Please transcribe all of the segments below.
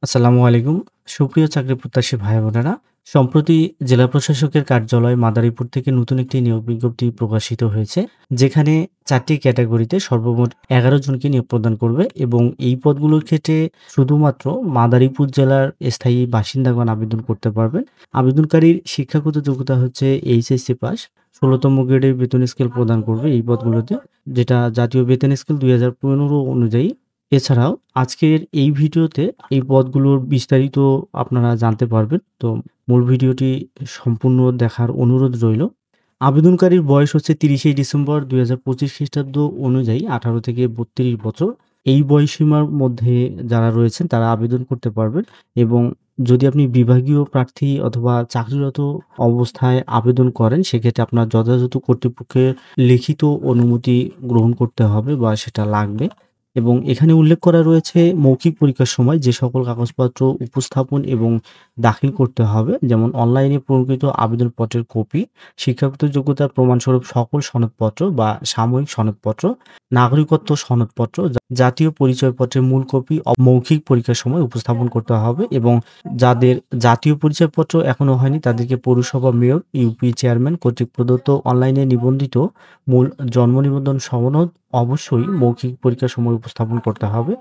আসসালামু আলাইকুম। সুপ্রিয় চাকরি প্রত্যাশী ভাই বোনেরা, সম্প্রতি জেলা প্রশাসকের কার্যালয় মাদারীপুর থেকে নতুন একটি নিয়োগ বিজ্ঞপ্তি প্রকাশিত হয়েছে। যেখানে ৪ টি ক্যাটেগরিতে সর্বমোট ১১ জনকে নিয়োগ প্রদান করবে এবং এই পদগুলোর ক্ষেত্রে শুধুমাত্র মাদারীপুর জেলার স্থায়ী বাসিন্দাগণ আবেদন করতে পারবেন। আবেদনকারীর শিক্ষাগত যোগ্যতা হচ্ছে এইচএসসি পাস। ১৬তম গ্রেডের বেতন স্কেল প্রদান করবে এই পদগুলোতে, যেটা জাতীয় বেতন স্কেল ২০১৫ অনুযায়ী। এছাড়াও আজকের এই ভিডিওতে এই পদগুলোর বিস্তারিত আপনারা জানতে পারবেন। তো মূল ভিডিওটি সম্পূর্ণ দেখার অনুরোধ রইল। আবেদনকারীর বয়স হচ্ছে ৩০শে ডিসেম্বর ২০২৫ খ্রিস্টাব্দ অনুযায়ী ১৮ থেকে ৩২ বছর। এই বয়সসীমার মধ্যে যারা রয়েছেন তারা আবেদন করতে পারবেন এবং যদি আপনি বিভাগীয় প্রার্থী অথবা চাকরিরত অবস্থায় আবেদন করেন, সেক্ষেত্রে আপনার যথাযথ কর্তৃপক্ষের লিখিত অনুমতি গ্রহণ করতে হবে বা সেটা লাগবে। এবং এখানে উল্লেখ করা রয়েছে মৌখিক পরীক্ষার সময় যে সকল কাগজপত্র উপস্থাপন এবং দাখিল করতে হবে, যেমন অনলাইনে প্রকৃত আবেদনপত্রের কপি, শিক্ষাগত যোগ্যতার প্রমাণস্বরূপ সকল সনদপত্র বা সাময়িক সনদপত্র, নাগরিকত্ব সনদপত্র, জাতীয় পরিচয়পত্রের মূল কপি মৌখিক পরীক্ষার সময় উপস্থাপন করতে হবে। এবং যাদের জাতীয় পরিচয়পত্র এখনো হয়নি তাদেরকে পৌরসভা মেয়র, ইউপি চেয়ারম্যান কর্তৃক প্রদত্ত অনলাইনে নিবন্ধিত মূল জন্ম নিবন্ধন সনদ অবশ্যই মৌখিক পরীক্ষার সময় উপস্থাপন করতে হবে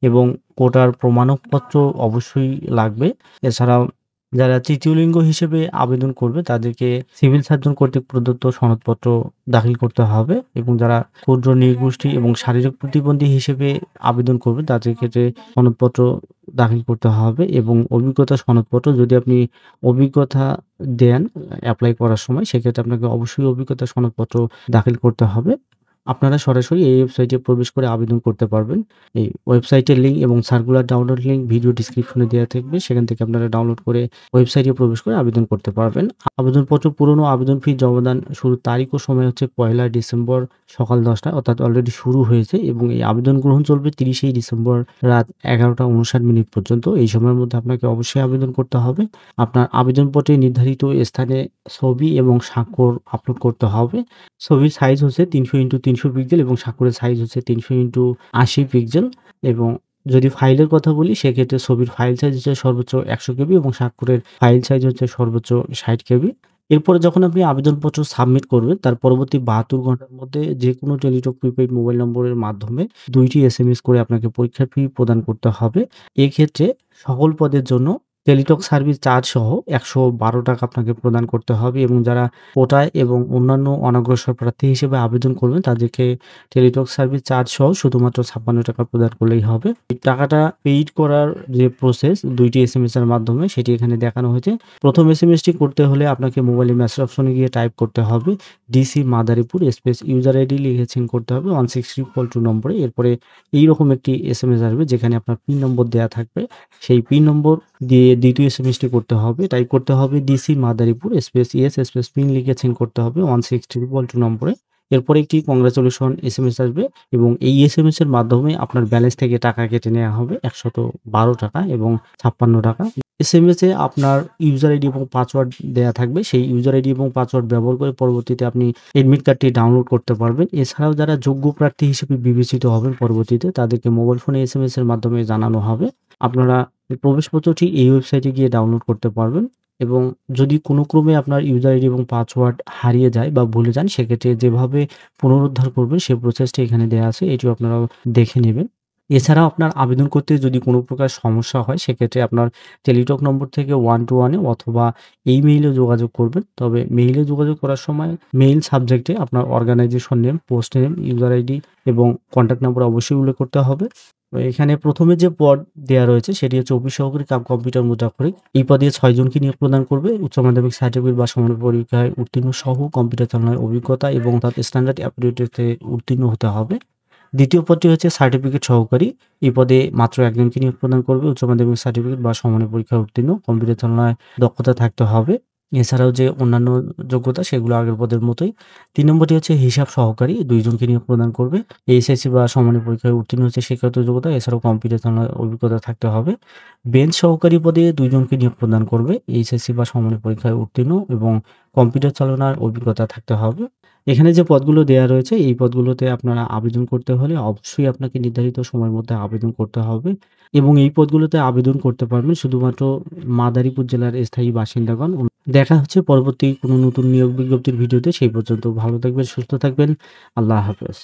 এবং কোটার প্রমাণপত্র অবশ্যই লাগবে। এছাড়াও যারা তৃতীয় লিঙ্গ হিসেবে আবেদন করবে তাদেরকে সিভিল সার্জন কর্তৃক প্রদত্ত সনদপত্র দাখিল করতে হবে এবং যারা ক্ষুদ্র নৃগোষ্ঠী এবং শারীরিক প্রতিবন্ধী হিসেবে আবেদন করবে তাদের ক্ষেত্রে সনদপত্র দাখিল করতে হবে এবং অভিজ্ঞতা সনদপত্র, যদি আপনি অভিজ্ঞতা দেন এপ্লাই করার সময়, সেক্ষেত্রে আপনাকে অবশ্যই অভিজ্ঞতা সনদপত্র দাখিল করতে হবে। আপনারা সরাসরি এই ওয়েবসাইটে প্রবেশ করে আবেদন করতে পারবেন। এই ওয়েবসাইটের লিঙ্ক এবং সার্কুলার ডাউনলোড লিঙ্ক ভিডিও ডিসক্রিপশনে দেওয়া থাকবে। সেখান থেকে আপনারা ডাউনলোড করে ওয়েবসাইটে প্রবেশ করে আবেদন করতে পারবেন। আবেদনপত্র পূরণ ও আবেদন ফি জমাদান শুরুর তারিখ ও সময় হচ্ছে ১লা ডিসেম্বর সকাল ১০টায়, অর্থাৎ অলরেডি শুরু হয়েছে এবং এই আবেদন গ্রহণ চলবে ৩০শে ডিসেম্বর রাত ১১টা ৫৯ পর্যন্ত। এই সময়ের মধ্যে আপনাকে অবশ্যই আবেদন করতে হবে। আপনার আবেদনপত্রে নির্ধারিত স্থানে ছবি এবং স্বাক্ষর আপলোড করতে হবে। ছবির সাইজ হচ্ছে ৩০০x৩০০ পিক্সেল এবং স্বাক্ষরের সাইজ হচ্ছে ৩০০x৮০ পিক্সেল। এবং যদি ফাইলের কথা বলি, সেক্ষেত্রে ছবির ফাইল সাইজ হচ্ছে সর্বোচ্চ ১০০ কেবি এবং স্বাক্ষরের ফাইল সাইজ হচ্ছে সর্বোচ্চ ৬০ কেবি। এরপরে যখন আপনি আবেদনপত্র সাবমিট করবেন, তার পরবর্তী ৭২ ঘন্টার মধ্যে যেকোনো টেলিটক প্রিপেইড মোবাইল নম্বরের মাধ্যমে ২টি এসএমএস করে আপনাকে পরীক্ষার ফি প্রদান করতে হবে। এক্ষেত্রে সকল পদের জন্য টেলিটক সার্ভিস চার্জ সহ ৳১১২ আপনাকে প্রদান করতে হবে এবং যারা কোটায় এবং অন্যান্য অনগ্রসর প্রার্থী হিসেবে আবেদন করবেন তাদেরকে টেলিটক সার্ভিস চার্জ সহ শুধুমাত্র ৳৫৬ প্রদান করলেই হবে। এই টাকাটা পেইড করার যে প্রসেস ২টি এসএমএস এর মাধ্যমে সেটি এখানে দেখানো হয়েছে। ১ম এসএমএসটি করতে হলে আপনাকে মোবাইলে মেসেজ অপশনে গিয়ে টাইপ করতে হবে DC Madaripur space user ID লিখে সেন্ড করতে হবে 162 নম্বরে। এরপরে এইরকম একটি এসএমএস আসবে যেখানে আপনার পিন নম্বর দেয়া থাকবে। সেই পিন নম্বর দিয়ে দ্বিতীয় এসএমএসটি করতে হবে। টাইপ করতে হবে DC Madaripur space yes space pin লিখে সেন্ড করতে হবে 162 নম্বরে। এরপরে একটি কংগ্রাচুলেশন এসএমএস আসবে এবং এই এসএমএস এর মাধ্যমে আপনার ব্যালেন্স থেকে টাকা কেটে নেওয়া হবে ৳১১২ এবং ৳৫৬। এসএমএস এ আপনার ইউজার আইডি এবং পাসওয়ার্ড দেয়া থাকবে। সেই ইউজার আইডি এবং পাসওয়ার্ড ব্যবহার করে পরবর্তীতে আপনি এডমিট কার্ডটি ডাউনলোড করতে পারবেন। এছাড়াও যারা যোগ্য প্রার্থী হিসেবে বিবেচিত হবেন পরবর্তীতে তাদেরকে মোবাইল ফোনে এসএমএস এর মাধ্যমে জানানো হবে। আপনারা প্রবেশপত্রটি এই ওয়েবসাইটে গিয়ে ডাউনলোড করতে পারবেন এবং যদি কোনো ক্রমে আপনার ইউজার আইডি এবং পাসওয়ার্ড হারিয়ে যায় বা ভুলে যান, সেক্ষেত্রে যেভাবে পুনরুদ্ধার করবেন সেই প্রসেসটি এখানে দেয়া আছে। এটিও আপনারা দেখে নেবেন। এছাড়াও আপনার আবেদন করতে যদি কোনো প্রকার সমস্যা হয়, সেক্ষেত্রে আপনার টেলিটক নম্বর থেকে 121 এ অথবা এই মেইলে যোগাযোগ করবেন। তবে মেইলে যোগাযোগ করার সময় মেইল সাবজেক্টে আপনার organisation name, post name, user ID এবং কনট্যাক্ট নাম্বার অবশ্যই উল্লেখ করতে হবে। তো এখানে ১ম এ যে পদ দেয়া রয়েছে সেটি হচ্ছে অফিস সহকারী কাম কম্পিউটার মুদ্রাক্ষরিক। এই পদে ৬ জনকে নিয়োগ প্রদান করবে। উচ্চ মাধ্যমিক সার্টিফিকেট বা সমান পরীক্ষায় উত্তীর্ণ সহ কম্পিউটার চালানোর অভিজ্ঞতা এবং তার স্ট্যান্ডার্ড অ্যাপ্টিটিউডে উত্তীর্ণ হতে হবে। দ্বিতীয় পদটি হচ্ছে সার্টিফিকেট সহকারী। এই পদে মাত্র ১ জনকে নিয়োগ প্রদান করবে। উচ্চ মাধ্যমিক সার্টিফিকেট বা সমানের পরীক্ষায় উত্তীর্ণ, কম্পিউটার চালনায় দক্ষতা থাকতে হবে। এছাড়াও যে অন্যান্য যোগ্যতা সেগুলো আগের পদের মতোই। ৩ নম্বরটি হচ্ছে হিসাব সহকারী। ২ জনকে নিয়োগ প্রদান করবে। এইচএসসি বা সমানের পরীক্ষায় উত্তীর্ণ হচ্ছে শিক্ষাগত যোগ্যতা, এছাড়াও কম্পিউটার চালানোর অভিজ্ঞতা থাকতে হবে। বেঞ্চ সহকারী পদে ২ জনকে নিয়োগ প্রদান করবে। এইচএসসি বা সমানের পরীক্ষায় উত্তীর্ণ এবং কম্পিউটার চালনার অভিজ্ঞতা থাকতে হবে। এখানে যে পদগুলো দেয়া রয়েছে এই পদগুলোতে আপনারা আবেদন করতে হলে অবশ্যই আপনাকে নির্ধারিত সময়ের মধ্যে আবেদন করতে হবে এবং এই পদগুলোতে আবেদন করতে পারবেন শুধুমাত্র মাদারীপুর জেলার স্থায়ী বাসিন্দাগণ। দেখা হচ্ছে পরবর্তী কোনো নতুন নিয়োগ বিজ্ঞপ্তির ভিডিওতে। সেই পর্যন্ত ভালো থাকবেন, সুস্থ থাকবেন। আল্লাহ হাফেজ।